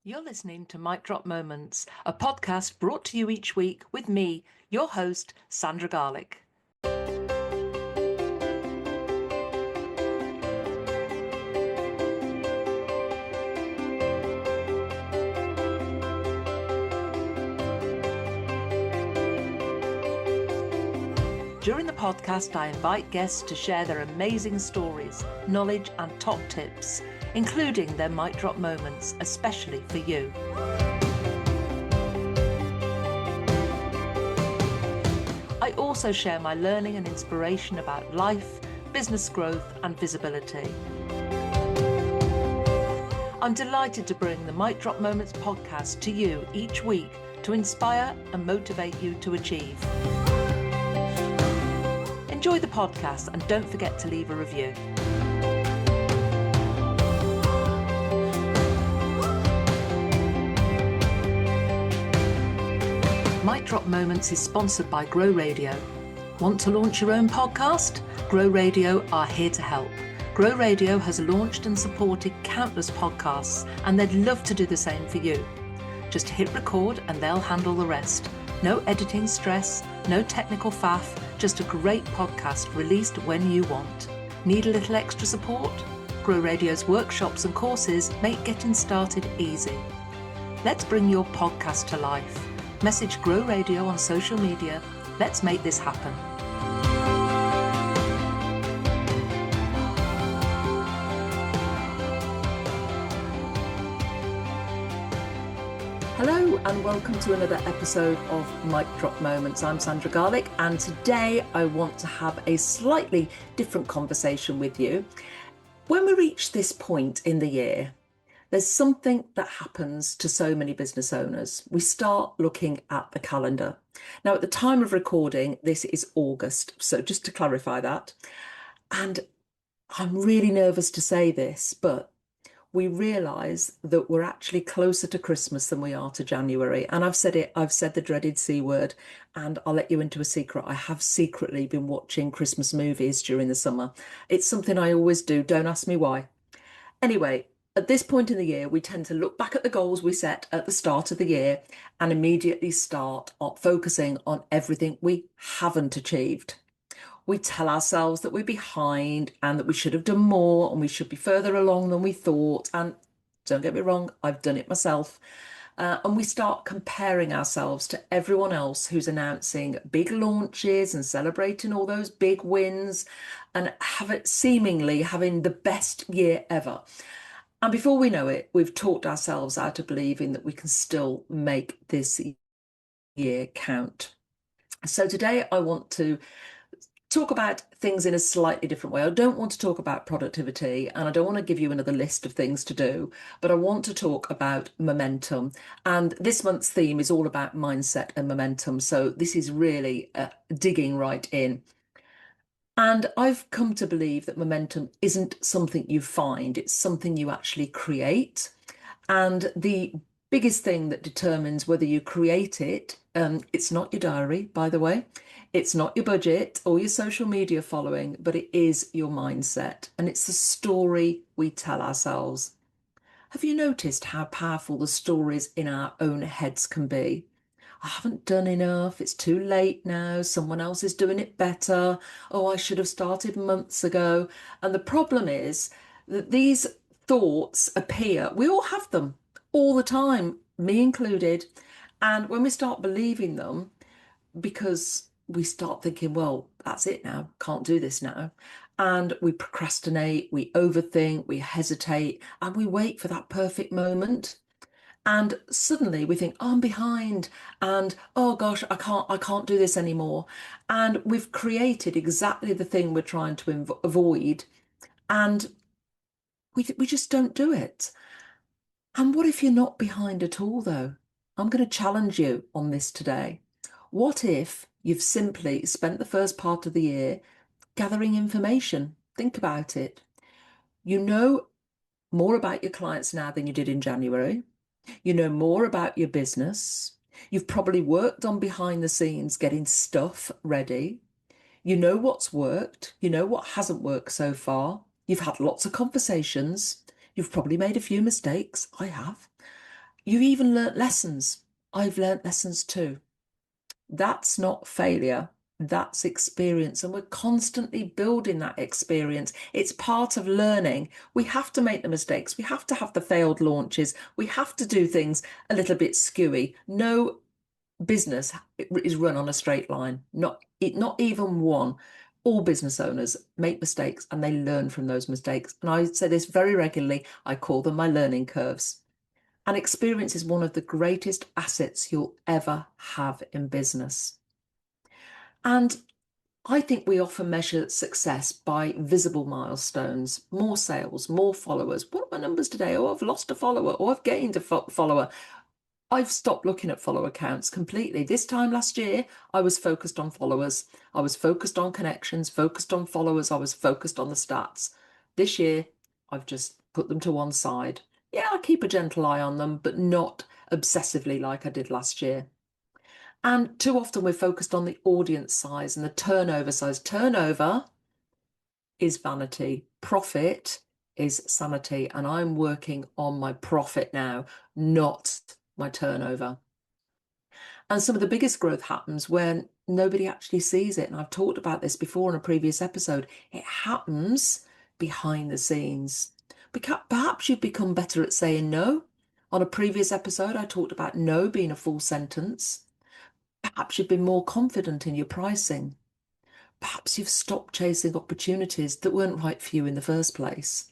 You're listening to Mic Drop Moments, a podcast brought to you each week with me, your host, Sandra Garlick. During the podcast, I invite guests to share their amazing stories, knowledge and top tips, including their mic drop moments, especially for you. I also share my learning and inspiration about life, business growth and visibility. I'm delighted to bring the Mic Drop Moments podcast to you each week to inspire and motivate you to achieve. Enjoy the podcast and don't forget to leave a review. Mic Drop Moments is sponsored by Grow Radio. Want to launch your own podcast? Grow Radio are here to help. Grow Radio has launched and supported countless podcasts, and they'd love to do the same for you. Just hit record and they'll handle the rest. No editing stress, no technical faff, just a great podcast released when you want. Need a little extra support? Grow Radio's workshops and courses make getting started easy. Let's bring your podcast to life. Message Grow Radio on social media. Let's make this happen. Hello and welcome to another episode of Mic Drop Moments. I'm Sandra Garlick and today I want to have a slightly different conversation with you. When we reach this point in the year, there's something that happens to so many business owners. We start looking at the calendar. Now, at the time of recording, this is August, so just to clarify that. And I'm really nervous to say this, but we realise that we're actually closer to Christmas than we are to January. And I've said the dreaded C word, and I'll let you into a secret. I have secretly been watching Christmas movies during the summer. It's something I always do. Don't ask me why. Anyway, at this point in the year, we tend to look back at the goals we set at the start of the year and immediately start focusing on everything we haven't achieved. We tell ourselves that we're behind and that we should have done more and we should be further along than we thought. And don't get me wrong, I've done it myself. And we start comparing ourselves to everyone else who's announcing big launches and celebrating all those big wins and seemingly having the best year ever. And before we know it, we've talked ourselves out of believing that we can still make this year count. So today I want to talk about things in a slightly different way. I don't want to talk about productivity and I don't want to give you another list of things to do, but I want to talk about momentum. And this month's theme is all about mindset and momentum. So this is really digging right in. And I've come to believe that momentum isn't something you find, it's something you actually create. And the biggest thing that determines whether you create it, it's not your diary, by the way. It's not your budget or your social media following, but it is your mindset. And it's the story we tell ourselves. Have you noticed how powerful the stories in our own heads can be? I haven't done enough. It's too late now. Someone else is doing it better. Oh, I should have started months ago. And the problem is that these thoughts appear. We all have them all the time, me included. And when we start believing them, because we start thinking, well, that's it now, can't do this now. And we procrastinate, we overthink, we hesitate, and we wait for that perfect moment. And suddenly we think, oh, I'm behind, and oh gosh, I can't do this anymore. And we've created exactly the thing we're trying to avoid, and we just don't do it. And what if you're not behind at all, though? I'm going to challenge you on this today. What if you've simply spent the first part of the year gathering information? Think about it. You know more about your clients now than you did in January. You know more about your business. You've probably worked on behind the scenes getting stuff ready. You know what's worked. You know what hasn't worked so far. You've had lots of conversations. You've probably made a few mistakes. I have. You've even learnt lessons. I've learnt lessons too. That's not failure. That's experience. And we're constantly building that experience. It's part of learning. We have to make the mistakes. We have to have the failed launches. We have to do things a little bit skewy. No business is run on a straight line. Not even one. All business owners make mistakes and they learn from those mistakes. And I say this very regularly. I call them my learning curves. And experience is one of the greatest assets you'll ever have in business. And I think we often measure success by visible milestones, more sales, more followers. What are my numbers today? Oh, I've lost a follower, or I've gained a follower. I've stopped looking at follower counts completely. This time last year, I was focused on followers. I was focused on connections, focused on followers. I was focused on the stats. This year, I've just put them to one side. Yeah, I keep a gentle eye on them, but not obsessively like I did last year. And too often we're focused on the audience size and the turnover size. Turnover is vanity. Profit is sanity. And I'm working on my profit now, not my turnover. And some of the biggest growth happens when nobody actually sees it. And I've talked about this before in a previous episode. It happens behind the scenes. Perhaps you've become better at saying no. On a previous episode, I talked about no being a full sentence. Perhaps you've been more confident in your pricing. Perhaps you've stopped chasing opportunities that weren't right for you in the first place.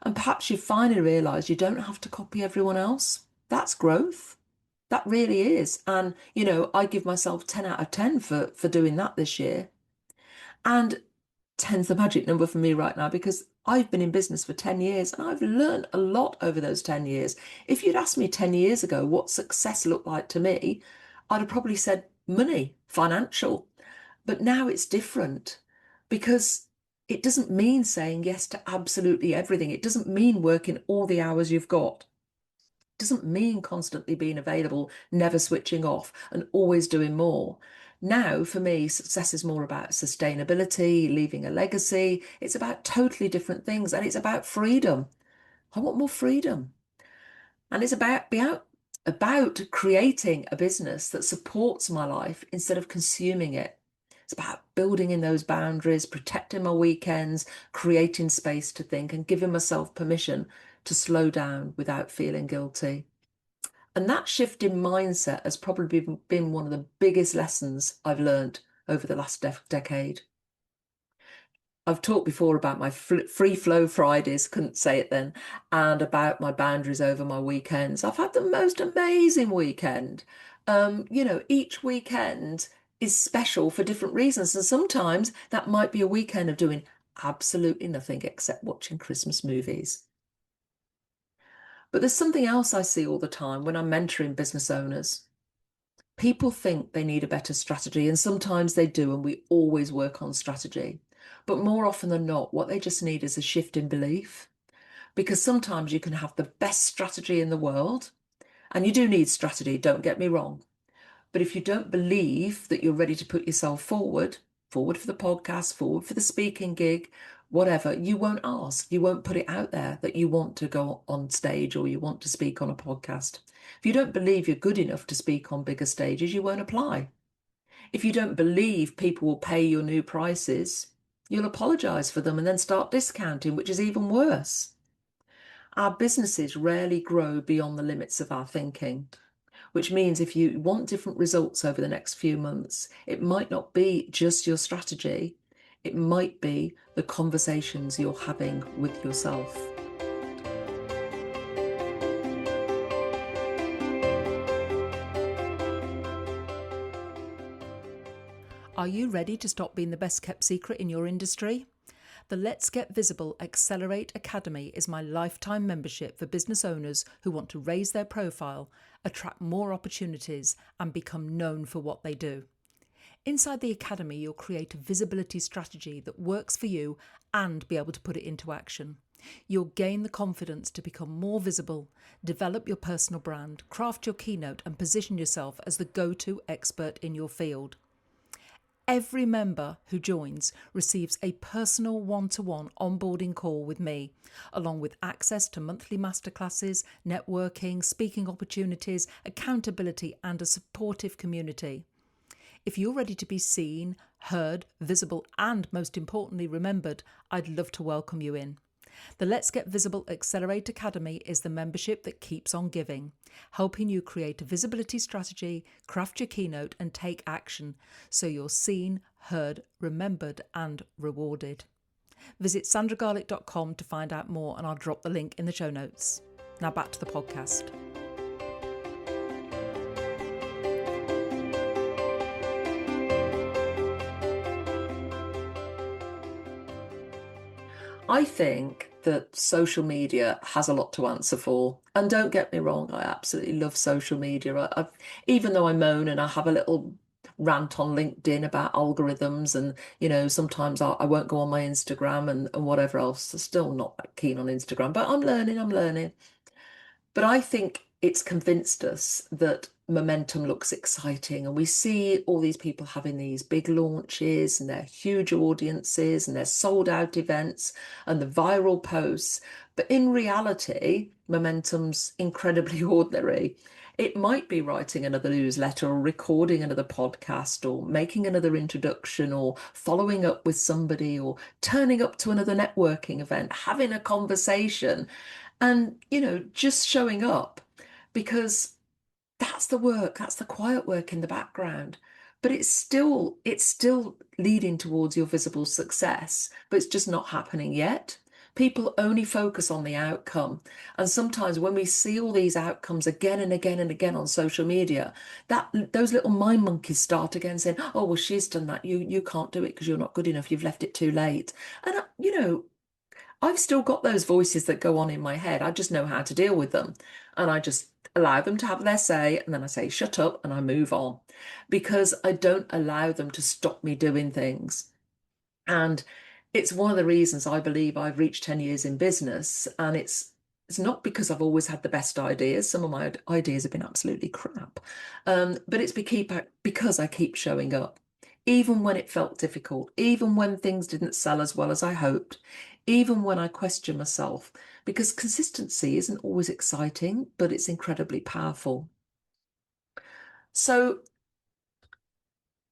And perhaps you've finally realised you don't have to copy everyone else. That's growth. That really is. And, I give myself 10 out of 10 for doing that this year. And 10's the magic number for me right now because I've been in business for 10 years and I've learned a lot over those 10 years. If you'd asked me 10 years ago what success looked like to me, I'd have probably said money, financial. But now it's different because it doesn't mean saying yes to absolutely everything. It doesn't mean working all the hours you've got. It doesn't mean constantly being available, never switching off and always doing more. Now, for me, success is more about sustainability, leaving a legacy. It's about totally different things and it's about freedom. I want more freedom. And it's about creating a business that supports my life instead of consuming it. It's about building in those boundaries, protecting my weekends, creating space to think and giving myself permission to slow down without feeling guilty. And that shift in mindset has probably been one of the biggest lessons I've learned over the last decade. I've talked before about my free flow Fridays, couldn't say it then, and about my boundaries over my weekends. I've had the most amazing weekend. Each weekend is special for different reasons. And sometimes that might be a weekend of doing absolutely nothing except watching Christmas movies. But there's something else I see all the time when I'm mentoring business owners. People think they need a better strategy, and sometimes they do, and we always work on strategy. But more often than not, what they just need is a shift in belief. Because sometimes you can have the best strategy in the world, and you do need strategy, don't get me wrong. But if you don't believe that you're ready to put yourself forward for the podcast, forward for the speaking gig, whatever, you won't ask. You won't put it out there that you want to go on stage or you want to speak on a podcast. If you don't believe you're good enough to speak on bigger stages, you won't apply. If you don't believe people will pay your new prices, you'll apologise for them and then start discounting, which is even worse. Our businesses rarely grow beyond the limits of our thinking, which means if you want different results over the next few months, it might not be just your strategy, it might be the conversations you're having with yourself. Are you ready to stop being the best kept secret in your industry? The Let's Get Visible Accelerate Academy is my lifetime membership for business owners who want to raise their profile, attract more opportunities, and become known for what they do. Inside the Academy, you'll create a visibility strategy that works for you and be able to put it into action. You'll gain the confidence to become more visible, develop your personal brand, craft your keynote, and position yourself as the go-to expert in your field. Every member who joins receives a personal one-to-one onboarding call with me, along with access to monthly masterclasses, networking, speaking opportunities, accountability, and a supportive community. If you're ready to be seen, heard, visible, and most importantly, remembered, I'd love to welcome you in. The Let's Get Visible Accelerate Academy is the membership that keeps on giving, helping you create a visibility strategy, craft your keynote, and take action so you're seen, heard, remembered, and rewarded. Visit sandragarlick.com to find out more, and I'll drop the link in the show notes. Now back to the podcast. I think that social media has a lot to answer for. And don't get me wrong, I absolutely love social media. Even though I moan and I have a little rant on LinkedIn about algorithms and, sometimes I won't go on my Instagram and whatever else. I'm still not that keen on Instagram, but I'm learning. But I think it's convinced us that momentum looks exciting, and we see all these people having these big launches and their huge audiences and their sold out events and the viral posts. But in reality, momentum's incredibly ordinary. It might be writing another newsletter or recording another podcast or making another introduction or following up with somebody or turning up to another networking event, having a conversation and, just showing up, because that's the work, that's the quiet work in the background. But it's still leading towards your visible success, but it's just not happening yet. People only focus on the outcome. And sometimes when we see all these outcomes again and again and again on social media, that those little mind monkeys start again saying, oh, well, she's done that. You can't do it because you're not good enough. You've left it too late. And I've still got those voices that go on in my head. I just know how to deal with them. And I just allow them to have their say. And then I say, shut up, and I move on, because I don't allow them to stop me doing things. And it's one of the reasons I believe I've reached 10 years in business. And it's not because I've always had the best ideas. Some of my ideas have been absolutely crap. But it's because I keep showing up, even when it felt difficult, even when things didn't sell as well as I hoped, even when I question myself, because consistency isn't always exciting, but it's incredibly powerful. So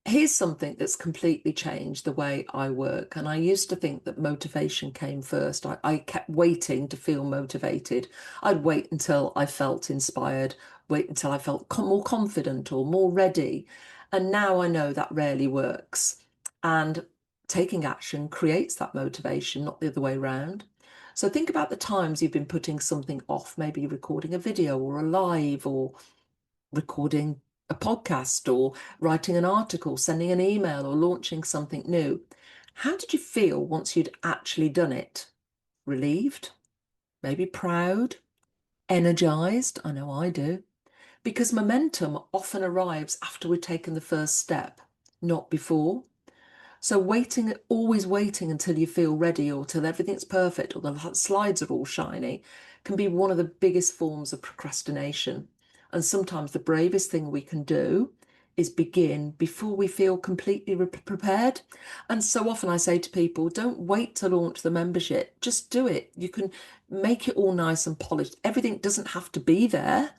here's something that's completely changed the way I work. And I used to think that motivation came first. I kept waiting to feel motivated. I'd wait until I felt inspired, wait until I felt more confident or more ready. And now I know that rarely works. And taking action creates that motivation, not the other way around. So think about the times you've been putting something off, maybe recording a video or a live or recording a podcast or writing an article, sending an email, or launching something new. How did you feel once you'd actually done it? Relieved? Maybe proud? Energized? I know I do. Because momentum often arrives after we've taken the first step, not before. So always waiting until you feel ready or till everything's perfect or the slides are all shiny can be one of the biggest forms of procrastination. And sometimes the bravest thing we can do is begin before we feel completely prepared. And so often I say to people, don't wait to launch the membership, just do it. You can make it all nice and polished. Everything doesn't have to be there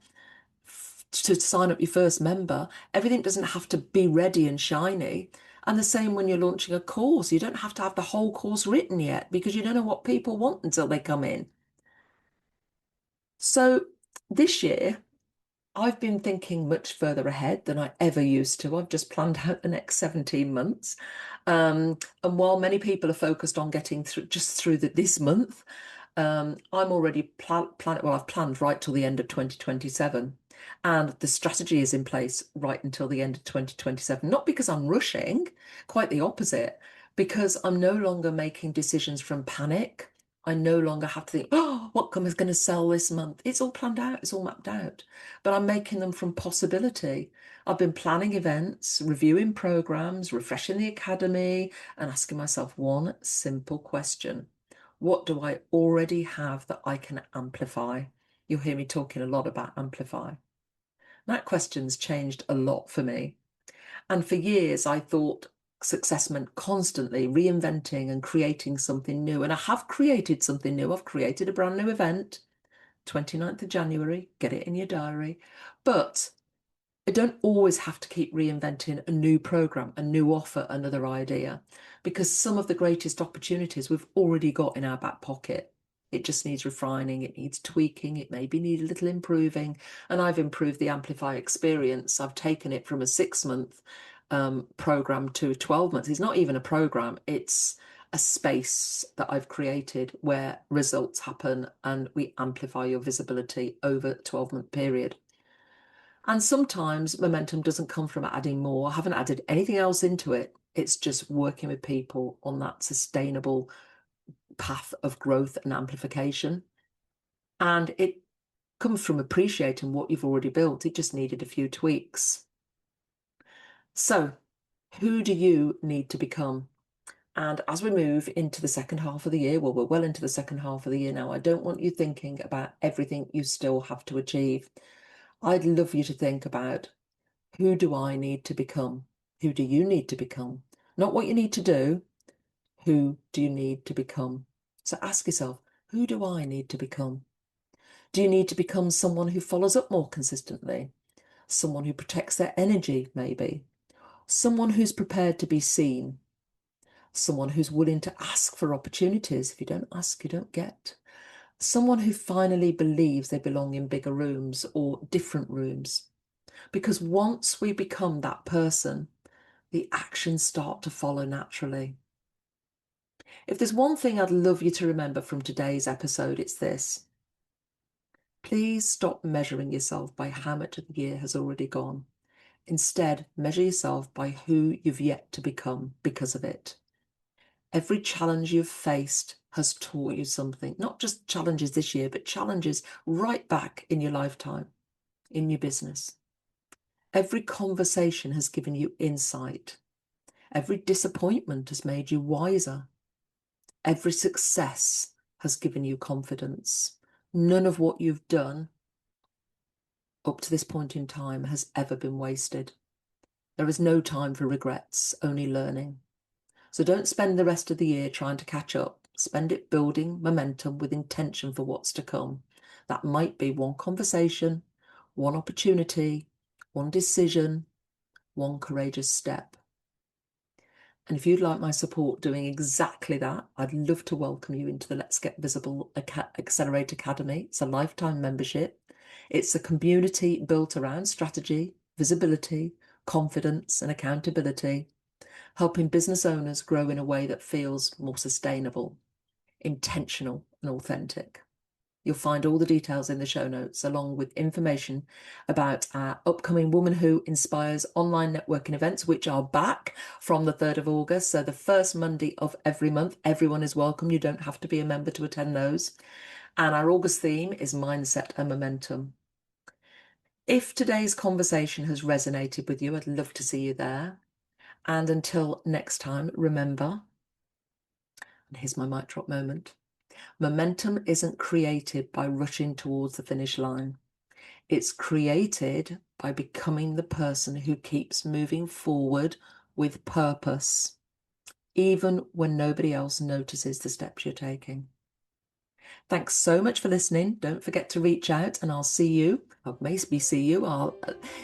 to sign up your first member. Everything doesn't have to be ready and shiny. And the same when you're launching a course. You don't have to have the whole course written yet because you don't know what people want until they come in. So this year, I've been thinking much further ahead than I ever used to. I've just planned out the next 17 months. And while many people are focused on getting through this month, I'm already I've planned right till the end of 2027. And the strategy is in place right until the end of 2027. Not because I'm rushing, quite the opposite, because I'm no longer making decisions from panic. I no longer have to think, oh, what is going to sell this month? It's all planned out, it's all mapped out. But I'm making them from possibility. I've been planning events, reviewing programs, refreshing the academy, and asking myself one simple question. What do I already have that I can amplify? You'll hear me talking a lot about amplify. That question's changed a lot for me. And for years, I thought success meant constantly reinventing and creating something new. And I have created something new. I've created a brand new event, 29th of January, get it in your diary. But I don't always have to keep reinventing a new program, a new offer, another idea, because some of the greatest opportunities we've already got in our back pocket. It just needs refining, it needs tweaking, it maybe need a little improving. And I've improved the Amplify experience. I've taken it from a 6-month program to 12 months. It's not even a program, it's a space that I've created where results happen and we amplify your visibility over a 12-month period. And sometimes momentum doesn't come from adding more. I haven't added anything else into it. It's just working with people on that sustainable path of growth and amplification. And it comes from appreciating what you've already built. It just needed a few tweaks. So, who do you need to become? And as we move into the second half of the year, well, we're well into the second half of the year now, I don't want you thinking about everything you still have to achieve. I'd love you to think about, who do I need to become? Who do you need to become? Not what you need to do. Who do you need to become? So ask yourself, who do I need to become? Do you need to become someone who follows up more consistently? Someone who protects their energy, maybe? Someone who's prepared to be seen? Someone who's willing to ask for opportunities. If you don't ask, you don't get. Someone who finally believes they belong in bigger rooms or different rooms. Because once we become that person, the actions start to follow naturally. If there's one thing I'd love you to remember from today's episode, it's this. Please stop measuring yourself by how much of the year has already gone. Instead, measure yourself by who you've yet to become because of it. Every challenge you've faced has taught you something, not just challenges this year, but challenges right back in your lifetime, in your business. Every conversation has given you insight. Every disappointment has made you wiser. Every success has given you confidence. None of what you've done up to this point in time has ever been wasted. There is no time for regrets, only learning. So don't spend the rest of the year trying to catch up. Spend it building momentum with intention for what's to come. That might be one conversation, one opportunity, one decision, one courageous step. And if you'd like my support doing exactly that, I'd love to welcome you into the Let's Get Visible Accelerate Academy. It's a lifetime membership. It's a community built around strategy, visibility, confidence, and accountability, helping business owners grow in a way that feels more sustainable, intentional, and authentic. You'll find all the details in the show notes, along with information about our upcoming Woman Who Inspires online networking events, which are back from the 3rd of August. So the first Monday of every month, everyone is welcome. You don't have to be a member to attend those. And our August theme is mindset and momentum. If today's conversation has resonated with you, I'd love to see you there. And until next time, remember, and here's my mic drop moment, momentum isn't created by rushing towards the finish line. It's created by becoming the person who keeps moving forward with purpose, even when nobody else notices the steps you're taking. Thanks so much for listening. Don't forget to reach out and I'll see you, or maybe see you,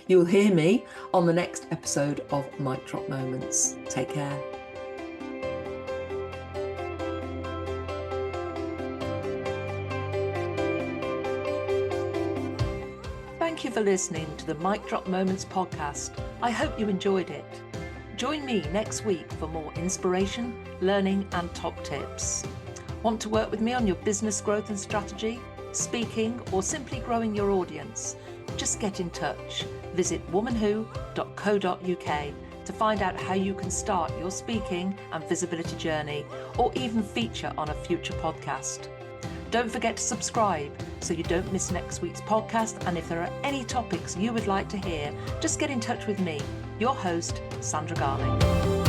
you'll hear me on the next episode of Mic Drop Moments. Take care. Thank you for listening to the Mic Drop Moments podcast. I hope you enjoyed it. Join me next week for more inspiration, learning, and top tips. Want to work with me on your business growth and strategy, speaking, or simply growing your audience? Just get in touch. Visit womanwho.co.uk to find out how you can start your speaking and visibility journey, or even feature on a future podcast. Don't forget to subscribe so you don't miss next week's podcast. And if there are any topics you would like to hear, just get in touch with me, your host, Sandra Garlick.